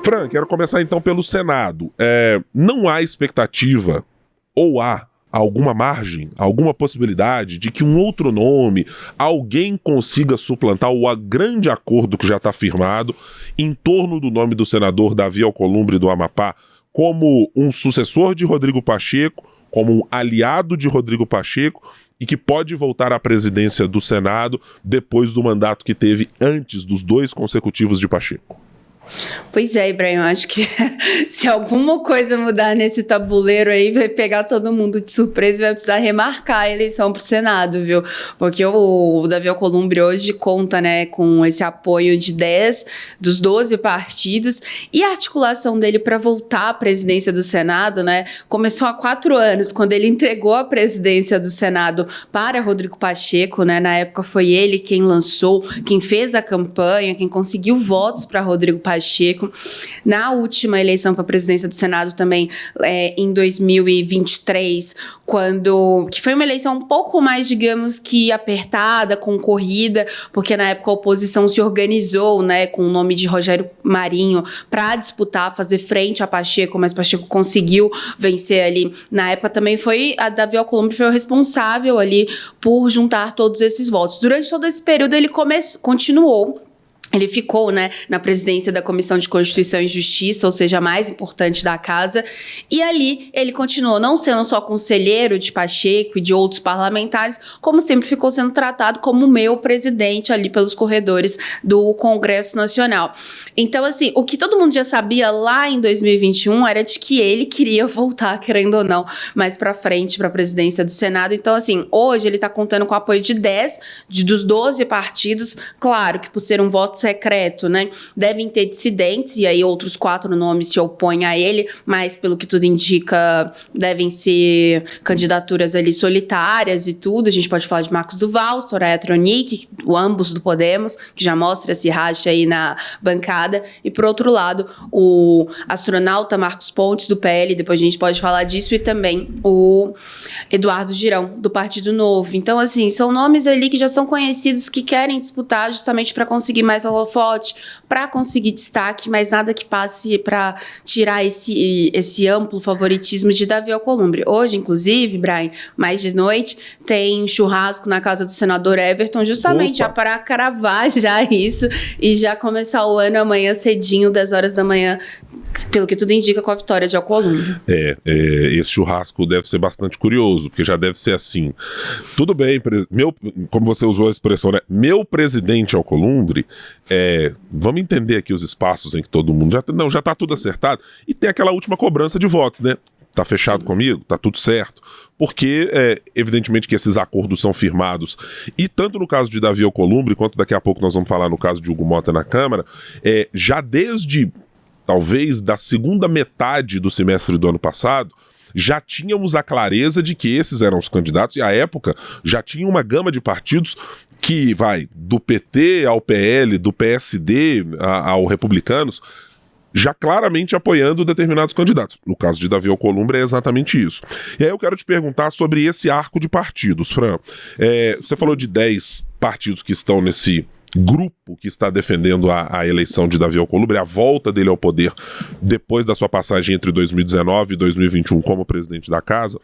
Fran, quero começar então pelo Senado. Não há expectativa, ou há alguma margem, alguma possibilidade de que um outro nome, alguém consiga suplantar o grande acordo que já está firmado em torno do nome do senador Davi Alcolumbre do Amapá como um sucessor de Rodrigo Pacheco, como um aliado de Rodrigo Pacheco e que pode voltar à presidência do Senado depois do mandato que teve antes dos 2 consecutivos de Pacheco? Pois é, Ibrahim, eu acho que se alguma coisa mudar nesse tabuleiro aí, vai pegar todo mundo de surpresa e vai precisar remarcar a eleição para o Senado, viu? Porque o Davi Alcolumbre hoje conta, né, com esse apoio de 10 dos 12 partidos e a articulação dele para voltar à presidência do Senado, né, começou há 4 anos, quando ele entregou a presidência do Senado para Rodrigo Pacheco, né, na época foi ele quem lançou, quem fez a campanha, quem conseguiu votos para Rodrigo Pacheco. Na última eleição para a presidência do Senado também, em 2023, que foi uma eleição um pouco mais, digamos que apertada, concorrida, porque na época a oposição se organizou, né, com o nome de Rogério Marinho para disputar, fazer frente a Pacheco, mas Pacheco conseguiu vencer ali. Na época também a Davi Alcolumbre foi o responsável ali por juntar todos esses votos. Durante todo esse período ele continuou. Ele ficou, né, na presidência da Comissão de Constituição e Justiça, ou seja, a mais importante da casa, e ali ele continuou não sendo só conselheiro de Pacheco e de outros parlamentares, como sempre ficou sendo tratado como meu presidente ali pelos corredores do Congresso Nacional. Então, assim, o que todo mundo já sabia lá em 2021 era de que ele queria voltar, querendo ou não, mais pra frente para a presidência do Senado. Então, assim, hoje ele tá contando com o apoio de 10 dos 12 partidos, claro que por ser um voto secreto, né, devem ter dissidentes, e aí outros 4 nomes se opõem a ele, mas pelo que tudo indica, devem ser candidaturas ali solitárias e tudo. A gente pode falar de Marcos Duval, Soraya Tronic, ambos do Podemos, que já mostra esse racha aí na bancada, e por outro lado, o astronauta Marcos Pontes, do PL, depois a gente pode falar disso, e também o Eduardo Girão, do Partido Novo. Então, assim, são nomes ali que já são conhecidos, que querem disputar justamente para conseguir mais holofote, para conseguir destaque, mas nada que passe para tirar esse amplo favoritismo de Davi Alcolumbre. Hoje, inclusive, Brian, mais de noite, tem churrasco na casa do senador Everton, justamente já para cravar já isso e já começar o ano amanhã cedinho, 10 horas da manhã, pelo que tudo indica, com a vitória de Alcolumbre. Esse churrasco deve ser bastante curioso, porque já deve ser assim. Tudo bem, como você usou a expressão, né? Meu presidente Alcolumbre, vamos entender aqui os espaços em que todo mundo já tá tudo acertado, e tem aquela última cobrança de votos, né? Tá fechado comigo? Tá tudo certo? Porque, evidentemente que esses acordos são firmados, e tanto no caso de Davi Alcolumbre, quanto daqui a pouco nós vamos falar no caso de Hugo Mota na Câmara, já desde talvez da segunda metade do semestre do ano passado, já tínhamos a clareza de que esses eram os candidatos, e à época já tinha uma gama de partidos que vai do PT ao PL, do PSD ao Republicanos, já claramente apoiando determinados candidatos. No caso de Davi Alcolumbre é exatamente isso. E aí eu quero te perguntar sobre esse arco de partidos, Fran. Você falou de 10 partidos que estão nesse grupo que está defendendo a eleição de Davi Alcolumbre, a volta dele ao poder depois da sua passagem entre 2019 e 2021 como presidente da casa.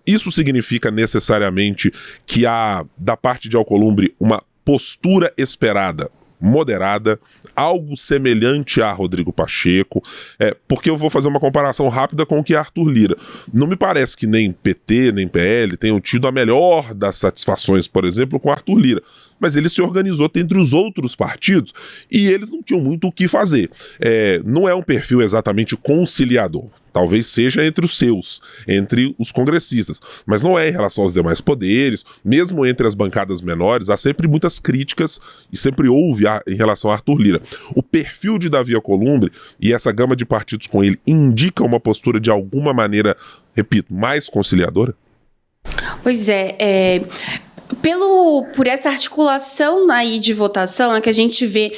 Isso significa necessariamente que há, da parte de Alcolumbre, uma postura esperada, moderada, algo semelhante a Rodrigo Pacheco, porque eu vou fazer uma comparação rápida com o que é Arthur Lira. Não me parece que nem PT, nem PL tenham tido a melhor das satisfações, por exemplo, com Arthur Lira, mas ele se organizou entre os outros partidos e eles não tinham muito o que fazer. Não é um perfil exatamente conciliador. Talvez seja entre os seus, entre os congressistas, mas não é em relação aos demais poderes. Mesmo entre as bancadas menores, há sempre muitas críticas, e sempre houve em relação a Arthur Lira. O perfil de Davi Alcolumbre e essa gama de partidos com ele indica uma postura de alguma maneira, repito, mais conciliadora? Pois Por essa articulação aí de votação é que a gente vê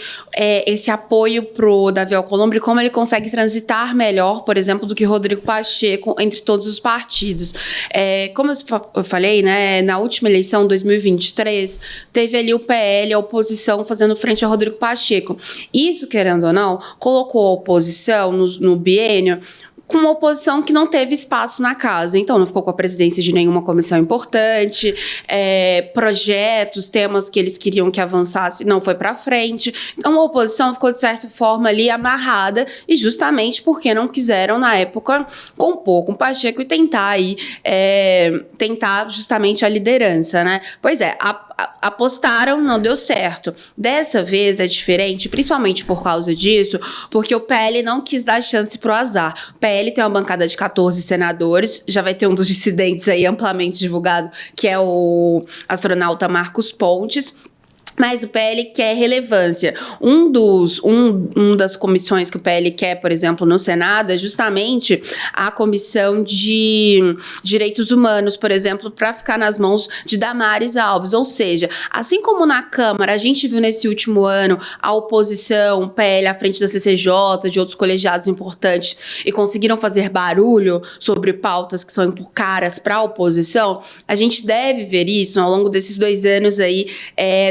esse apoio pro Davi Alcolumbre, como ele consegue transitar melhor, por exemplo, do que Rodrigo Pacheco entre todos os partidos. Como eu falei, né, na última eleição, 2023, teve ali o PL, a oposição, fazendo frente a Rodrigo Pacheco. Isso, querendo ou não, colocou a oposição no biênio com uma oposição que não teve espaço na casa. Então, não ficou com a presidência de nenhuma comissão importante, projetos, temas que eles queriam que avançasse, não foi para frente. Então, a oposição ficou, de certa forma, ali amarrada, e justamente porque não quiseram, na época, compor com o Pacheco e tentar justamente a liderança, né? Pois é, apostaram, não deu certo. Dessa vez é diferente, principalmente por causa disso, porque o PL não quis dar chance pro azar. O PL tem uma bancada de 14 senadores, já vai ter um dos dissidentes aí amplamente divulgado, que é o astronauta Marcos Pontes. Mas o PL quer relevância. Um das comissões que o PL quer, por exemplo, no Senado, é justamente a Comissão de Direitos Humanos, por exemplo, para ficar nas mãos de Damares Alves. Ou seja, assim como na Câmara, a gente viu nesse último ano a oposição, o PL à frente da CCJ, de outros colegiados importantes, e conseguiram fazer barulho sobre pautas que são caras para a oposição, a gente deve ver isso ao longo desses 2 anos aí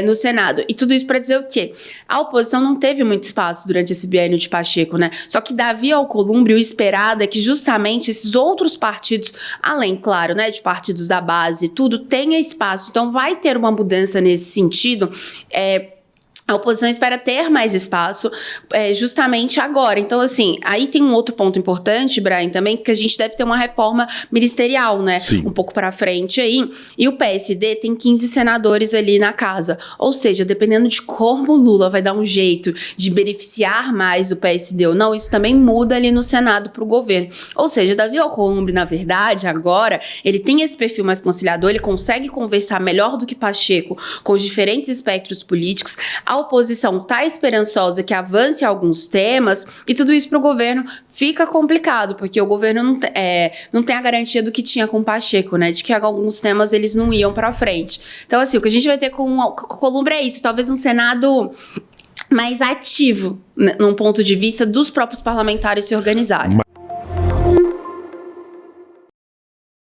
no Senado. E tudo isso para dizer o quê? A oposição não teve muito espaço durante esse biênio de Pacheco, né? Só que Davi Alcolumbre, o esperado é que justamente esses outros partidos, além, claro, né, de partidos da base, tudo, tenha espaço. Então vai ter uma mudança nesse sentido. A oposição espera ter mais espaço justamente agora. Então, assim, aí tem um outro ponto importante, Brian, também, que a gente deve ter uma reforma ministerial, né? Sim. Um pouco para frente aí. E o PSD tem 15 senadores ali na casa. Ou seja, dependendo de como o Lula vai dar um jeito de beneficiar mais o PSD ou não, isso também muda ali no Senado para o governo. Ou seja, Davi Alcolumbre, na verdade, agora, ele tem esse perfil mais conciliador, ele consegue conversar melhor do que Pacheco com os diferentes espectros políticos. A oposição está esperançosa que avance alguns temas, e tudo isso para o governo fica complicado, porque o governo não tem a garantia do que tinha com o Pacheco, né? De que alguns temas eles não iam para frente. Então, assim, o que a gente vai ter com o Alcolumbre é isso, talvez um Senado mais ativo, né, num ponto de vista dos próprios parlamentares se organizarem.